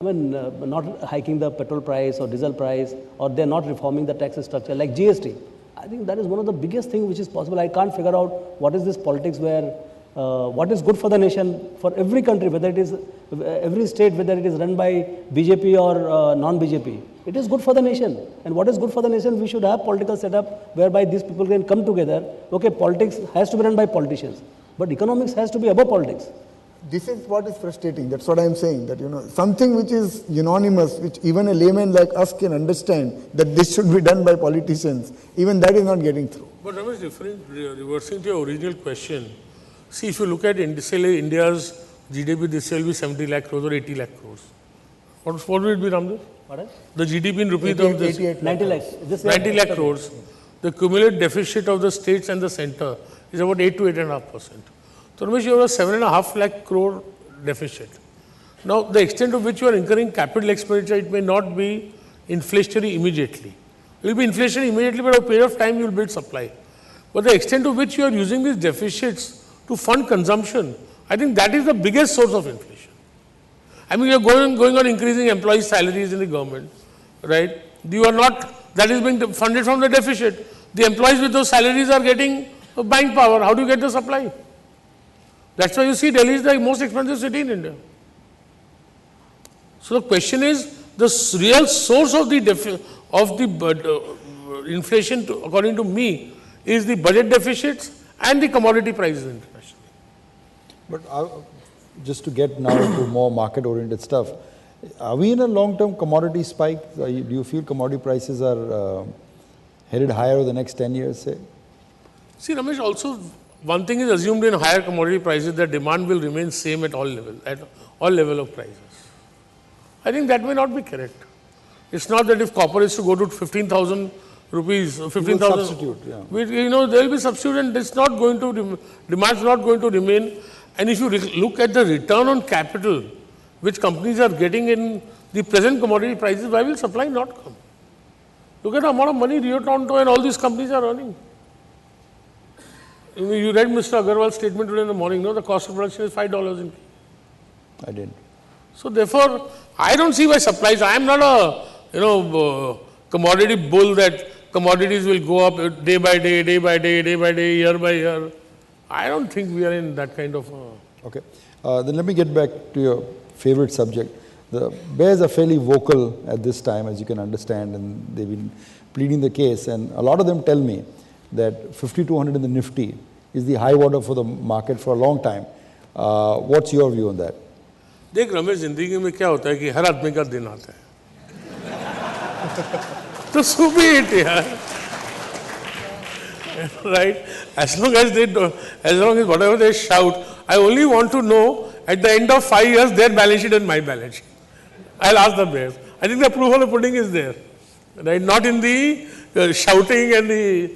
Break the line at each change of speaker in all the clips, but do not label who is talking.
I mean, not hiking the petrol price or diesel price, or they're not reforming the tax structure like GST. I think that is one of the biggest things which is possible. I can't figure out what is this politics where, what is good for the nation, for every country, whether it is, every state, whether it is run by BJP or non-BJP. It is good for the nation. And what is good for the nation, we should have political setup whereby these people can come together. Okay, politics has to be run by politicians, but economics has to be above politics.
This is what is frustrating. That's what I am saying, that something which is unanimous, which even a layman like us can understand that this should be done by politicians, even that is not getting through.
But Ramesh, reversing to your original question, see, if you look at India's GDP, this year will be 70 lakh crores or 80 lakh crores. What will it be, Raamdeo?
Pardon?
The GDP in rupees of this
90 lakhs.
90 lakh crores. The cumulative deficit of the states and the center is about 8 to 8.5%. So, Ramesh, you have a 7.5 lakh crore deficit. Now, the extent to which you are incurring capital expenditure, it may not be inflationary immediately. It will be inflationary immediately, but over a period of time you will build supply. But the extent to which you are using these deficits to fund consumption, I think that is the biggest source of inflation. I mean, you are going on increasing employee salaries in the government, right? You are not, that is being funded from the deficit. The employees with those salaries are getting buying power. How do you get the supply? That's why you see Delhi is the most expensive city in India. So the question is, the real source of the inflation, according to me, is the budget deficits and the commodity prices internationally.
But just to get now into more market-oriented stuff, are we in a long-term commodity spike? Do you feel commodity prices are headed higher over the next 10 years, say?
See, Ramesh, also one thing is assumed in higher commodity prices that demand will remain same at all level of prices. I think that may not be correct. It's not that if copper is to go to 15,000 rupees, 15,000,
substitute, yeah.
There will be substitute, and it's not going to, demand is not going to remain. And if you look at the return on capital which companies are getting in the present commodity prices, why will supply not come? Look at the amount of money Rio Tinto and all these companies are earning. You read Mr. Agrawal's statement today in the morning, no? The cost of production is $5 in.
I didn't.
So therefore, I don't see why supplies. I am not a commodity bull that commodities will go up day by day, day by day, day by day, year by year. I don't think we are in that kind of.
Okay. Then let me get back to your favorite subject. The bears are fairly vocal at this time, as you can understand, and they've been pleading the case. And a lot of them tell me that 5,200 in the Nifty is the high water for the market for a long time. What's your view on that?
देख रमेश, जिंदगी में क्या होता है कि हर आदमी का दिन आता है तो so be it, यार, right? As long as whatever they shout, I only want to know at the end of 5 years their balance sheet and my balance sheet. I'll ask the bears. I think the proof of the pudding is there, right? Not in the shouting and the.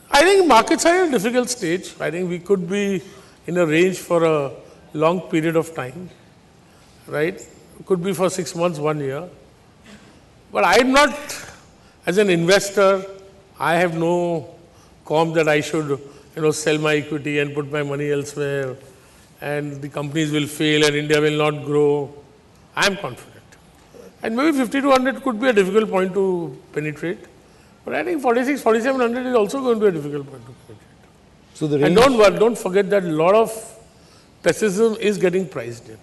I think markets are in a difficult stage. I think we could be in a range for a long period of time, right? Could be for 6 months, 1 year. But I'm not, as an investor, I have no qualm that I should, sell my equity and put my money elsewhere, and the companies will fail and India will not grow. I'm confident. And maybe 5,200 could be a difficult point to penetrate. But I think 46, 4,700 is also going to be a difficult point to penetrate.
So the range.
And don't forget that a lot of pessimism is getting priced in.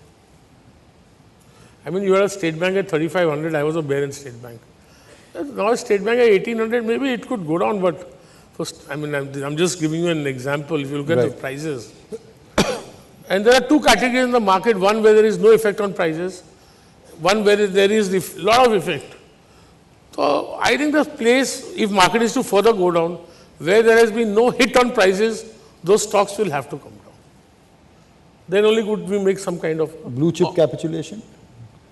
I mean, you are a State Bank at 3,500. I was a bear in State Bank. Now State Bank at 1,800. Maybe it could go down, but first, I mean, I'm just giving you an example. If you look at the prices, and there are two categories in the market: one where there is no effect on prices, one where there is a lot of effect. So I think the place, if market is to further go down, where there has been no hit on prices, those stocks will have to come down. Then only could we make some kind of
blue chip capitulation.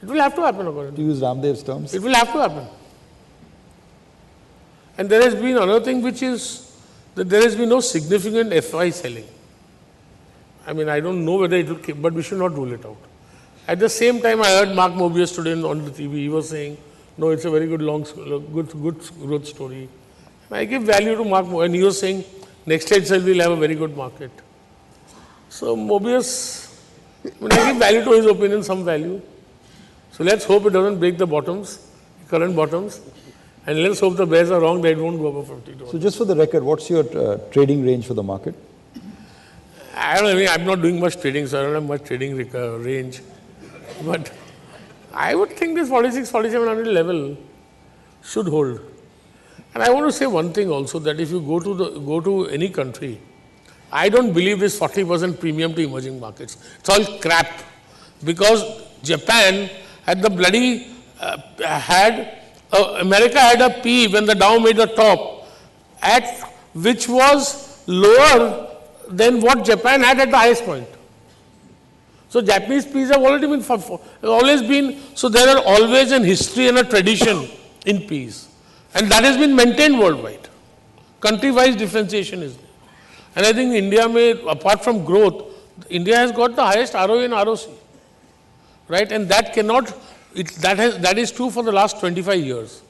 It will have to happen, according
to use Raamdeo's terms.
It will have to happen. And there has been another thing, which is that there has been no significant FI selling. I mean, I don't know whether it will keep, but we should not rule it out. At the same time, I heard Mark Mobius today on the TV. He was saying, no, it's a very good good growth story. And I give value to Mark Mobius, and he was saying, next year itself we'll have a very good market. So Mobius, I give value to his opinion, some value. So So let's hope it doesn't break the bottoms, current bottoms, and let's hope the bears are wrong, that it won't go above 52.
So just for the record, what's your trading range for the market?
I don't know, I mean, I'm not doing much trading, so I don't have much trading range. But I would think this 46, 4700 level should hold. And I want to say one thing also, that if you go to any country, I don't believe this 40% premium to emerging markets. It's all crap. Because Japan had the bloody, America had a P when the Dow made the top, which was lower than what Japan had at the highest point. So Japanese P's have always been, so there are always an history and a tradition in P's. And that has been maintained worldwide. Country-wise differentiation is there. And I think India apart from growth, India has got the highest ROE and ROC. Right? And that cannot, that is true for the last 25 years.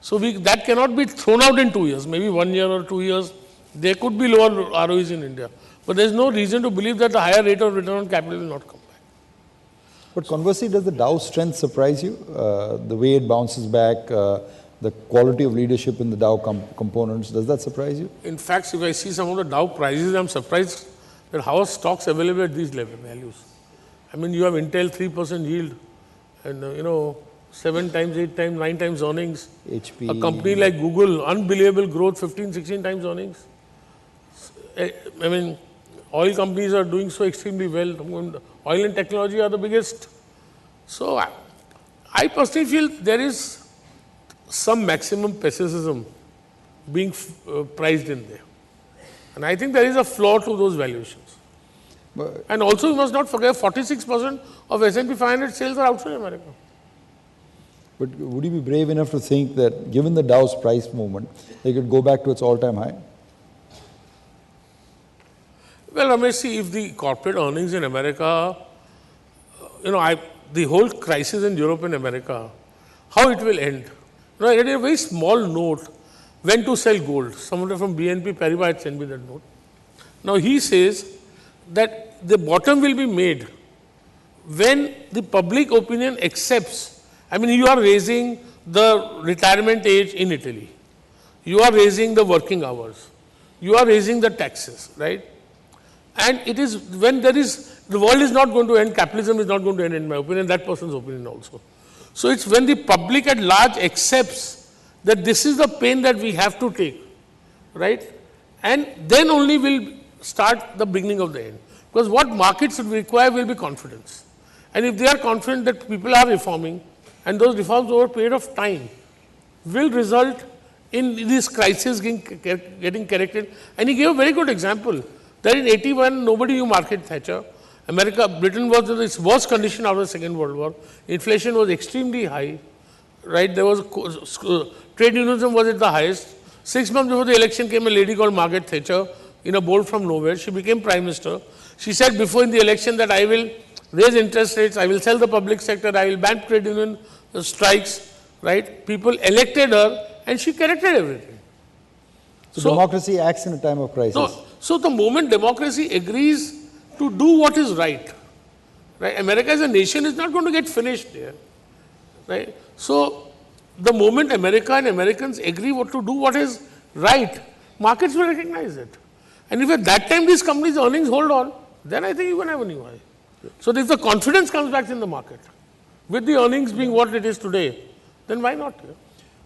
So that cannot be thrown out in 2 years, maybe 1 year or 2 years. There could be lower ROEs in India. But there is no reason to believe that the higher rate of return on capital will not come back.
But conversely, does the Dow strength surprise you? The way it bounces back, the quality of leadership in the Dow components, does that surprise you?
In fact, if I see some of the Dow prices, I'm surprised that how are stocks available at these values. I mean, you have Intel 3% yield and, 7 times, 8 times, 9 times earnings.
HP.
A company like Google, unbelievable growth, 15, 16 times earnings. I mean, oil companies are doing so extremely well. Oil and technology are the biggest. So, I personally feel there is some maximum pessimism being priced in there. And I think there is a flaw to those valuations. And also, you must not forget, 46% of S&P 500 sales are outside America.
But would you be brave enough to think that, given the Dow's price movement, they could go back to its all-time high?
Well, Ramesh, see, if the corporate earnings in America, the whole crisis in Europe and America, how it will end. I read a very small note when to sell gold. Someone from BNP Paribas had sent me that note. Now, he says that the bottom will be made when the public opinion accepts. I mean, you are raising the retirement age in Italy. You are raising the working hours. You are raising the taxes, right? And it is when the world is not going to end, capitalism is not going to end, in my opinion, that person's opinion also. So it's when the public at large accepts that this is the pain that we have to take, right? And then only will start the beginning of the end. Because what markets require will be confidence. And if they are confident that people are reforming, and those reforms over a period of time will result in this crisis getting corrected. And he gave a very good example that in 81, nobody knew Margaret Thatcher. Britain was in its worst condition after the Second World War. Inflation was extremely high, right? There was trade unionism was at the highest. 6 months before the election came a lady called Margaret Thatcher in a bolt from nowhere. She became Prime Minister. She said before in the election that I will raise interest rates, I will sell the public sector, I will ban trade union strikes, right? People elected her and she corrected everything.
So democracy acts in a time of crisis.
No, so the moment democracy agrees to do what is right, America as a nation is not going to get finished there, right? So the moment America and Americans agree to do what is right, markets will recognize it. And if at that time these companies' earnings hold on, then I think you can have a new high. So if the confidence comes back in the market, with the earnings being what it is today, then why not?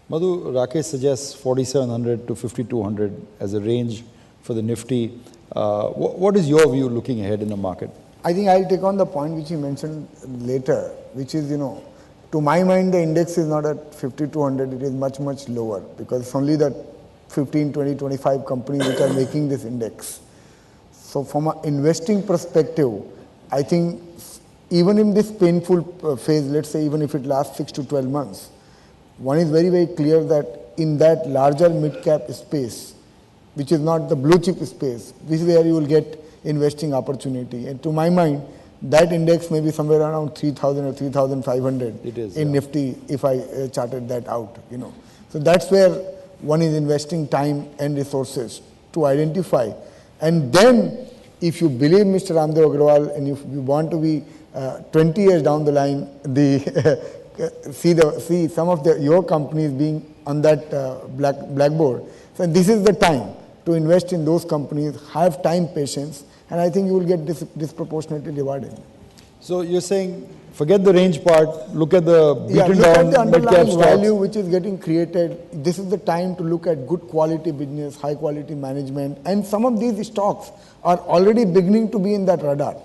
Madhu, Rakesh suggests 4,700 to 5,200 as a range for the Nifty. What is your view looking ahead in the market?
I think I'll take on the point which he mentioned later, which is, to my mind, the index is not at 5,200, it is much, much lower because it's only the 15, 20, 25 companies which are making this index. So from an investing perspective, I think even in this painful phase, let's say even if it lasts 6 to 12 months, one is very, very clear that in that larger mid-cap space, which is not the blue chip space, this is where you will get investing opportunity. And to my mind, that index may be somewhere around 3,000 or 3,500 in Nifty if I charted that out. So that's where one is investing time and resources to identify. And then if you believe Mr. Raamdeo Agrawal and if you want to be 20 years down the line, the see some of your companies being on that blackboard. So this is the time to invest in those companies, have time, patience, and I think you will get disproportionately rewarded.
So you're saying, forget the range part, look at the beaten
look at
down
the underlying
mid-cap
value
stocks.
which is getting created. This is the time to look at good quality business, high quality management, and some of these stocks are already beginning to be in that radar.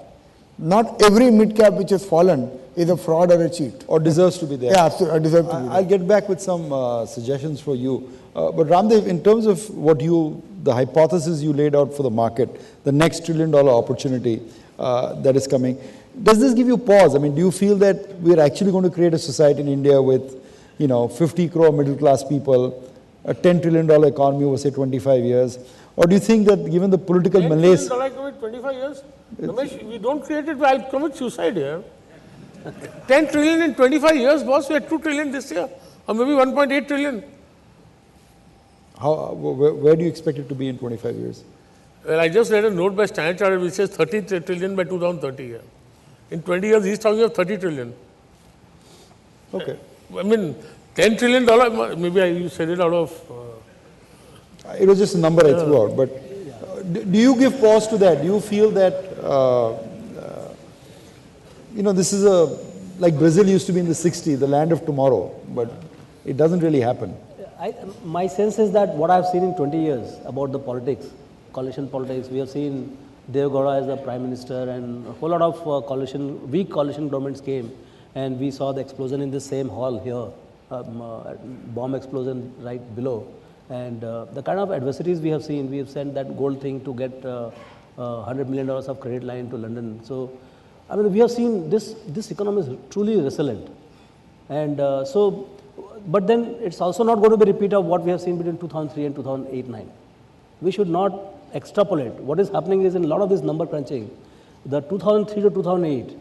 Not every mid-cap which has fallen is a fraud or a cheat.
Or deserves to be there.
Yeah, absolutely, deserves to be there.
I'll get back with some suggestions for you. But Raamdeo, in terms of the hypothesis you laid out for the market, the next $1 trillion opportunity that is coming, does this give you pause? I mean, do you feel that we're actually going to create a society in India with, 50 crore middle class people, a $10 trillion economy over, say, 25 years? Or do you think that given the political malaise...
$10 trillion commit 25 years? Ramesh, we don't create it, I'll commit suicide here. 10 trillion in 25 years, boss, we had 2 trillion this year, or maybe 1.8 trillion.
Where do you expect it to be in 25 years?
Well, I just read a note by Standard Chartered which says 30 trillion by 2030. Yeah. In 20 years, he's talking of 30 trillion.
Okay.
I mean, $10 trillion, maybe you said it out of...
It was just a number I threw out. But do you give pause to that? Do you feel that, this is like Brazil used to be in the 60s, the land of tomorrow, but it doesn't really happen?
My sense is that what I've seen in 20 years about the politics, coalition politics, we have seen Deve Gowda as the Prime Minister and a whole lot of weak coalition governments came, and we saw the explosion in the same hall here, bomb explosion right below. And the kind of adversities we have sent that gold thing to get $100 million of credit line to London. So, I mean, we have seen this economy is truly resilient. And but then it's also not going to be a repeat of what we have seen between 2003 and 2008-9. We should not extrapolate. What is happening is in a lot of this number crunching, the 2003 to 2008,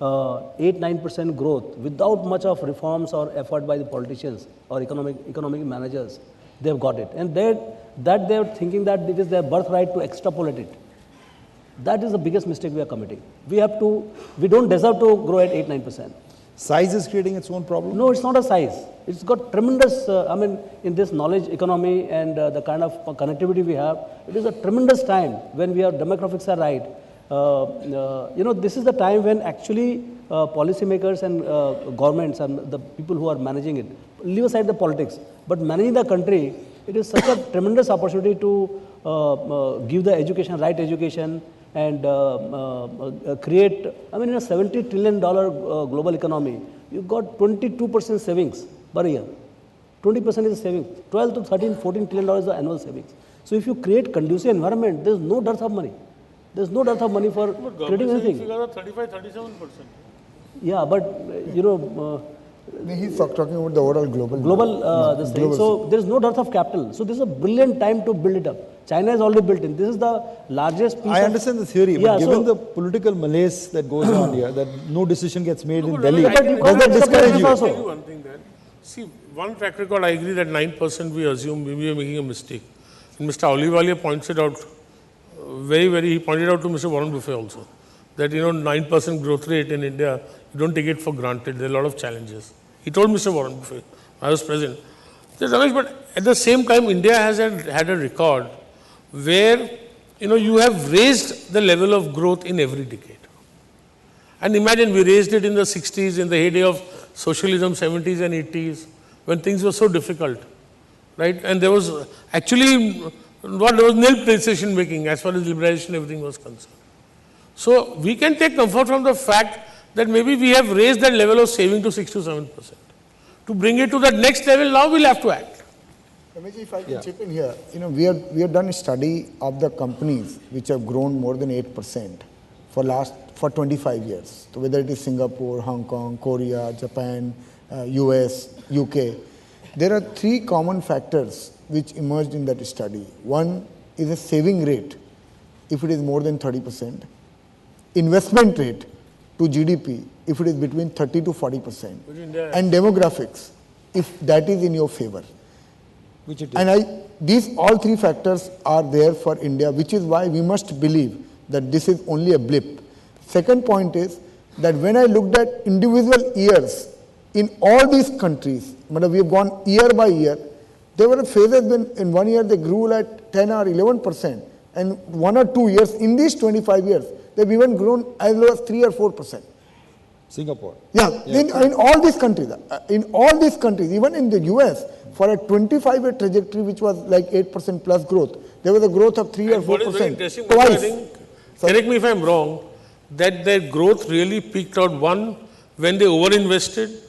8-9% growth without much of reforms or effort by the politicians or economic managers, they've got it. And they're thinking that it is their birthright to extrapolate it. That is the biggest mistake we are committing. We don't deserve to grow at 8-9%.
Size is creating its own problem?
No, it's not a size. It's got tremendous, in this knowledge economy and the kind of connectivity we have, it is a tremendous time when demographics are right. This is the time when actually policymakers and governments and the people who are managing it, leave aside the politics, but managing the country, it is such a tremendous opportunity to give the education, right education, and create, in a $70 trillion global economy, you've got 22% savings per year. 20% is savings. 12 to 13, $14 trillion is the annual savings. So if you create conducive environment, there's no dearth of money. There's no dearth of money for creating anything.
Figure 35-37%.
Yeah, but
he's talking about the overall global.
This thing. So there is no dearth of capital. So this is a brilliant time to build it up. China has already built in. This is the largest piece.
I understand the theory, but given the political malaise that goes on here, that no decision gets made in Delhi, does that discourage you?
I'll tell you one thing there. See, one track record, I agree that 9% we assume we are making a mistake. And Mr. Ahluwalia points it out he pointed out to Mr. Warren Buffett also, that 9% growth rate in India, you don't take it for granted. There are a lot of challenges. He told Mr. Warren Buffett, I was present. But at the same time, India has had a record where, you have raised the level of growth in every decade. And imagine we raised it in the 60s, in the heyday of socialism, 70s and 80s, when things were so difficult, right? And there was actually, there was nil decision making as far as liberalization, everything was concerned. So we can take comfort from the fact that maybe we have raised that level of saving to 6 to 7%. To bring it to that next level, now we'll have to act.
Ramesh, if I can chip in here, we have done a study of the companies which have grown more than 8% for 25 years. So whether it is Singapore, Hong Kong, Korea, Japan, US, UK, there are three common factors which emerged in that study. One is a saving rate, if it is more than 30%, investment rate to GDP, if it is between 30 to 40%, and demographics, if that is in your favor.
Which it is.
And these all three factors are there for India, which is why we must believe that this is only a blip. Second point is that when I looked at individual years in all these countries, we have gone year by year, there were phases when in 1 year they grew at 10 or 11%, and 1 or 2 years, in these 25 years, they've even grown as low as 3 or 4%.
Singapore.
Yeah, in all these countries, even in the US, for a 25-year trajectory which was like 8% plus growth, there was a growth of 3 or 4%.
What is very interesting,
twice.
I think, correct me if I'm wrong, that their growth really peaked out, one, when they overinvested,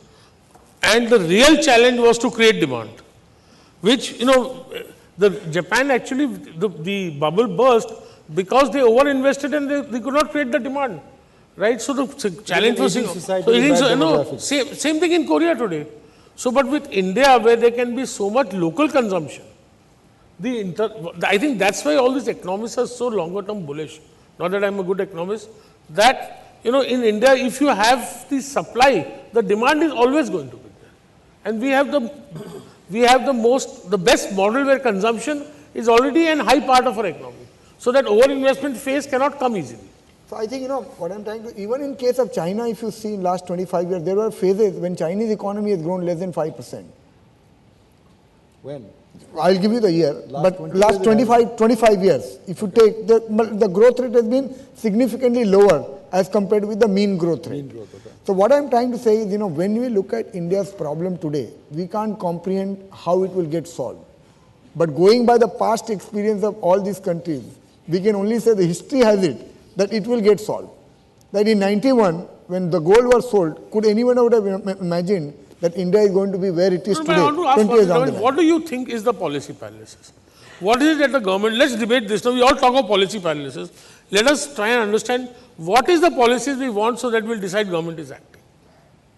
and the real challenge was to create demand, which, the Japan actually, the bubble burst because they overinvested and they could not create the demand, right? So the challenge was, same thing in Korea today. So, but with India, where there can be so much local consumption, I think that's why all these economists are so longer term bullish. Not that I'm a good economist, that, in India, if you have the supply, the demand is always going to be there. And we have the best model where consumption is already a high part of our economy. So that over-investment phase cannot come easily.
So I think, what I'm trying to, even in case of China, if you see in last 25 years, there were phases when Chinese economy has grown less than 5%.
When?
I'll give you the year, but last 25 years, if you take, the growth rate has been significantly lower as compared with the mean growth rate. So what I'm trying to say is, when we look at India's problem today, we can't comprehend how it will get solved. But going by the past experience of all these countries, we can only say the history has it that it will get solved. That in 91, when the gold was sold, could anyone would have imagined that India is going to be where it is today, 20 years down the line?
What do you think is the policy paralysis? What is it that the government, let's debate this now, we all talk of policy paralysis. Let us try and understand what is the policies we want so that we'll decide government is acting.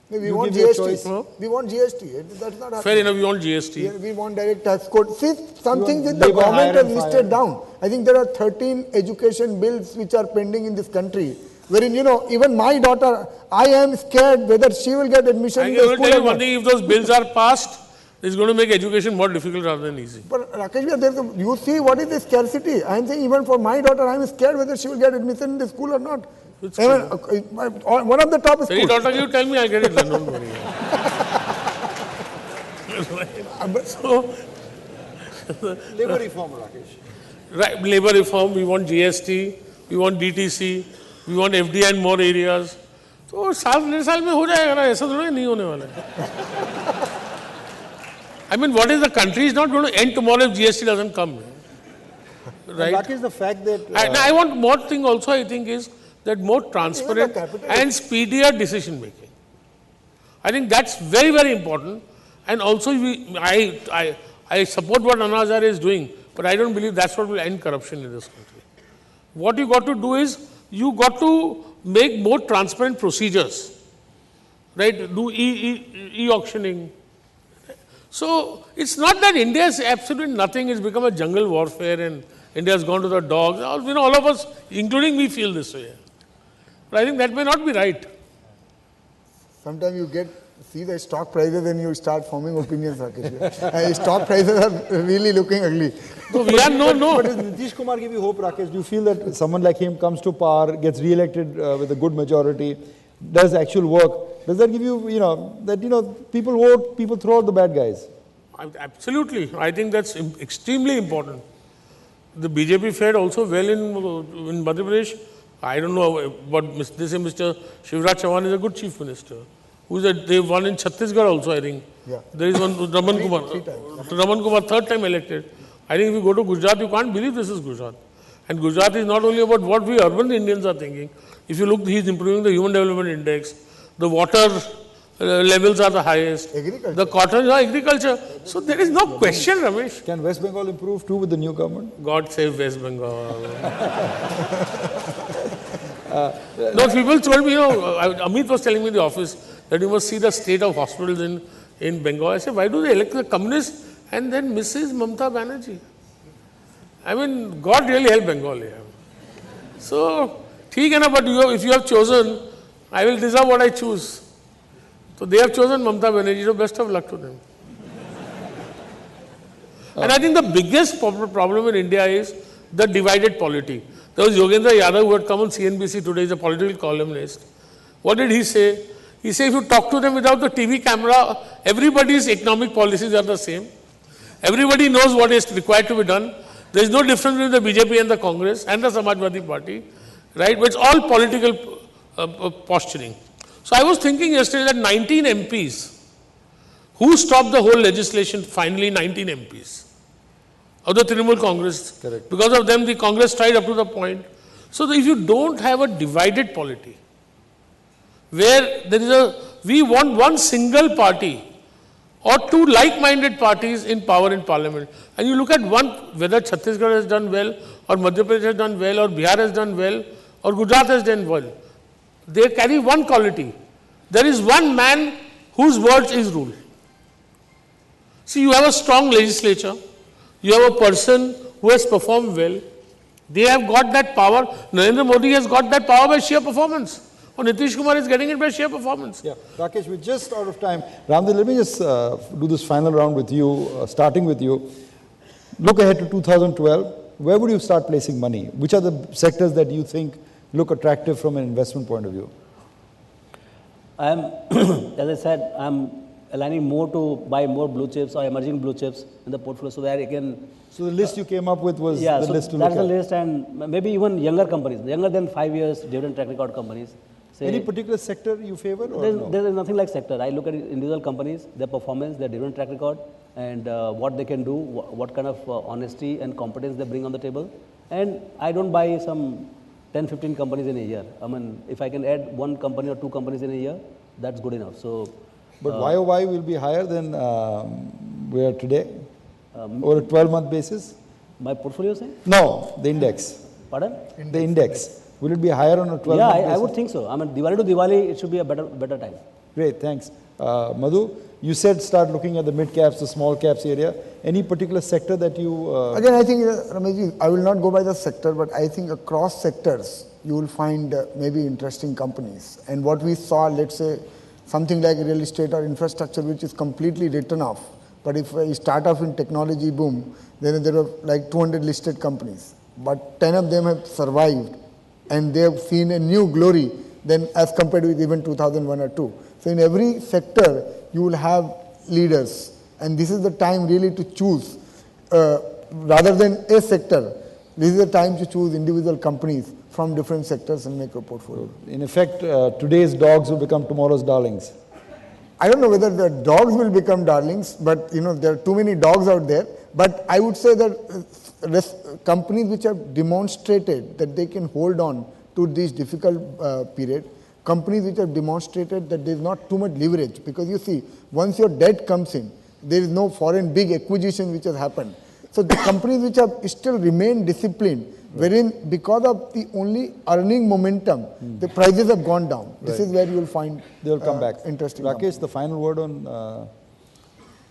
We want GST. We want GST. That's not happening.
Fair enough, we want GST.
We want direct tax code. See, some things that the government has listed down. I think there are 13 education bills which are pending in this country, wherein, even my daughter, I am scared whether she will get admission in the school. I will tell you
one thing, if those bills are passed, it's going to make education more difficult rather than easy.
But Rakesh, you see what is the scarcity? I am saying even for my daughter, I am scared whether she will get admission in the school or not. One of the top schools.
Any daughter, you tell me, I get it. Don't worry. So,
labor reform, Rakesh.
Right, labor reform, we want GST, we want DTC, we want FDI in more areas. So, साल में हो जाएगा ना, ऐसा थोड़ा नहीं होने वाला है. I mean, what is the country is not going to end tomorrow if GST doesn't come. Right?
That is the fact that...
I want more thing also, I think, is that more transparent and speedier decision making. I think that's very, very important. And also, I support what Anna Hazare is doing, but I don't believe that's what will end corruption in this country. What you got to do is, you got to make more transparent procedures, right? Do e-auctioning. So, it's not that India is absolutely nothing, it's become a jungle warfare and India has gone to the dogs. All of us, including me, feel this way. But I think that may not be right.
Sometimes you see the stock prices and you start forming opinions, Rakesh. Stock prices are really looking ugly.
No, we are no.
But does Nitish Kumar give you hope, Rakesh? Do you feel that someone like him comes to power, gets re-elected with a good majority, does actual work? Does that give you, people vote, people throw out the bad guys?
Absolutely. I think that's extremely important. The BJP fared also well in Madhya Pradesh. I don't know, but they say Mr. Shivraj Chauhan is a good chief minister. They won in Chhattisgarh also, I think.
Yeah.
There is one, Raman Kumar. Raman Kumar, third time elected. I think if you go to Gujarat, you can't believe this is Gujarat. And Gujarat is not only about what we urban Indians are thinking. If you look, he's improving the Human Development Index. The water levels are the highest.
Agriculture.
The cotton, agriculture. So there is no question, Ramesh.
Can West Bengal improve too with the new government?
God save West Bengal. No, people told me, Amit was telling me in the office that you must see the state of hospitals in Bengal. I said, why do they elect the communists and then Mrs. Mamata Banerjee? I mean, God really help Bengal here. So, but if you have chosen, I will deserve what I choose. So they have chosen Mamata Banerjee, so best of luck to them. And I think the biggest problem in India is the divided polity. There was Yogendra Yadav who had come on CNBC today, he's a political columnist. What did he say? He said if you talk to them without the TV camera, everybody's economic policies are the same. Everybody knows what is required to be done. There is no difference between the BJP and the Congress and the Samajwadi Party, right? But it's all political posturing. So I was thinking yesterday that 19 MPs, who stopped the whole legislation, finally 19 MPs of the Trinamool Congress.
Correct.
Because of them, the Congress tried up to the point. So if you don't have a divided polity, where there is we want one single party or two like-minded parties in power in parliament. And you look at one, whether Chhattisgarh has done well, or Madhya Pradesh has done well, or Bihar has done well, or Gujarat has done well. They carry one quality. There is one man whose words is rule. See, you have a strong legislature, you have a person who has performed well, they have got that power. Narendra Modi has got that power by sheer performance. Or Nitish Kumar is getting it by sheer performance.
Yeah, Rakesh, we're just out of time. Raamdeo, let me just do this final round with you, starting with you. Look ahead to 2012. Where would you start placing money? Which are the sectors that you think look attractive from an investment point of view?
I'm, as I said, I'm aligning more to buy more blue chips or emerging blue chips in the portfolio so that I can.
So the list you came up with was
yeah,
the
so
list to look
that's
at.
the list, and maybe even younger companies, younger than 5 years dividend track record companies. Say,
Any particular sector you favor? Or no?
There is nothing like sector. I look at individual companies, their performance, their dividend track record, and what they can do, what kind of honesty and competence they bring on the table. And I don't buy some 10, 15 companies in a year. I mean, if I can add one company or two companies in a year, that's good enough. So,
but YOY will be higher than we are today, over a 12-month basis?
My portfolio saying?
No, the index.
Pardon?
The index. Will it be higher on a 12-month
yeah,
basis?
I would think so. I mean, Diwali to Diwali, it should be a better time.
Great, thanks. Madhu, you said start looking at the mid caps, the small caps area. Any particular sector that you...
Again, I think, Rameshji, I will not go by the sector, but I think across sectors, you will find maybe interesting companies. And what we saw, let's say, something like real estate or infrastructure, which is completely written off. But if I start off in technology boom, then there are like 200 listed companies. But 10 of them have survived. And they have seen a new glory than as compared with even 2001 or 2. So in every sector, you will have leaders. And this is the time really to choose, rather than a sector, this is the time to choose individual companies from different sectors and make a portfolio.
In effect, today's dogs will become tomorrow's darlings.
I don't know whether the dogs will become darlings, but there are too many dogs out there. But I would say that companies which have demonstrated that they can hold on to this difficult period, companies which have demonstrated that there is not too much leverage, because you see, once your debt comes in, there is no foreign big acquisition which has happened. So the companies which have still remained disciplined, wherein because of the only earning momentum, the prices have gone down. This is where you will find
they will come back.
Interesting.
Rakesh,
companies.
the final word on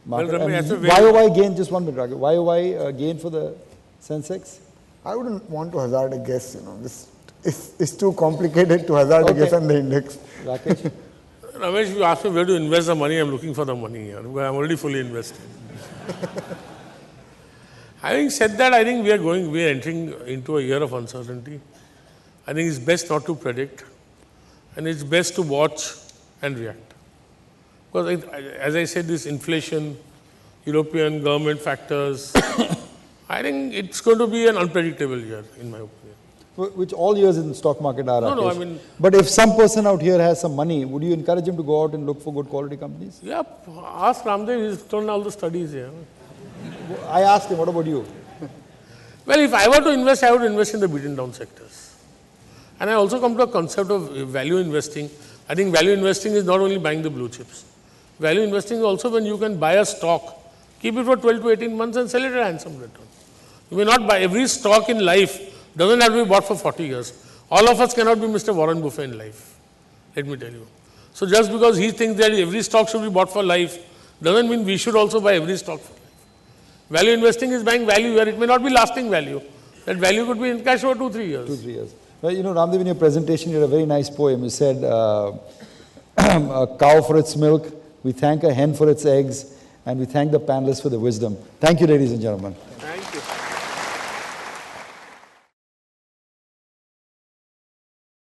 market.
Well, Ramesh,
YOY gain, just 1 minute, Rakesh. YOY gain for the Sensex?
I wouldn't want to hazard a guess. This is too complicated to hazard a guess on the index.
Rakesh?
Ramesh, you asked me where to invest the money. I'm looking for the money here. I'm already fully invested. Having said that, I think we are entering into a year of uncertainty. I think it's best not to predict, and it's best to watch and react. Because as I said, this inflation, European government factors, I think it's going to be an unpredictable year, in my opinion.
Which all years in the stock market are, Rakesh.
No, I mean...
But if some person out here has some money, would you encourage him to go out and look for good quality companies?
Yeah, ask Raamdeo, he's done all the studies here.
I asked him, what about you?
Well, if I were to invest, I would invest in the beaten down sectors. And I also come to a concept of value investing. I think value investing is not only buying the blue chips. Value investing is also when you can buy a stock, keep it for 12 to 18 months and sell it at a handsome return. You may not buy every stock in life, doesn't have to be bought for 40 years. All of us cannot be Mr. Warren Buffett in life, let me tell you. So just because he thinks that every stock should be bought for life, doesn't mean we should also buy every stock for life. Value investing is buying value where it may not be lasting value. That value could be in cash over 2-3 years.
2-3 years. Well, Raamdeo, in your presentation, you had a very nice poem. You said, a cow for its milk, we thank a hen for its eggs, and we thank the panelists for the wisdom. Thank you, ladies and gentlemen.